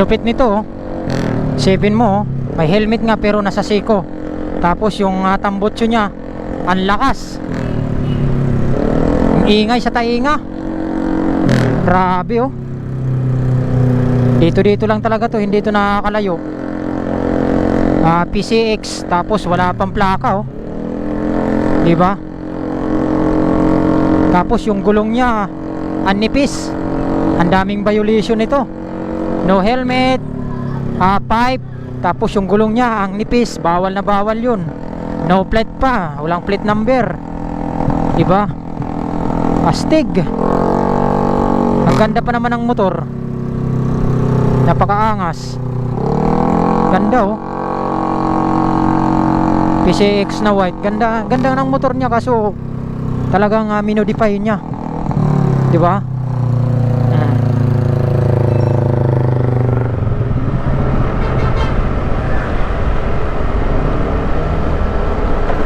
lupit nito oh. Isipin mo oh, may helmet nga pero nasa siko. Tapos yung tambutso niya ang lakas, ang ingay sa tainga. Grabe oh. Dito lang talaga to, hindi to nakakalayo. PCX, tapos wala pang plaka oh. Diba? Tapos yung gulong niya ang nipis. Ang daming violation nito. No helmet, pipe. Tapos yung gulong niya ang nipis. Bawal na bawal yun. No plate pa, walang plate number. Diba? Astig. Ang ganda pa naman ng motor. Napakaangas. Ganda oh. PCX na white. Ganda ng motor niya, kaso talagang minodify niya. 'Di ba?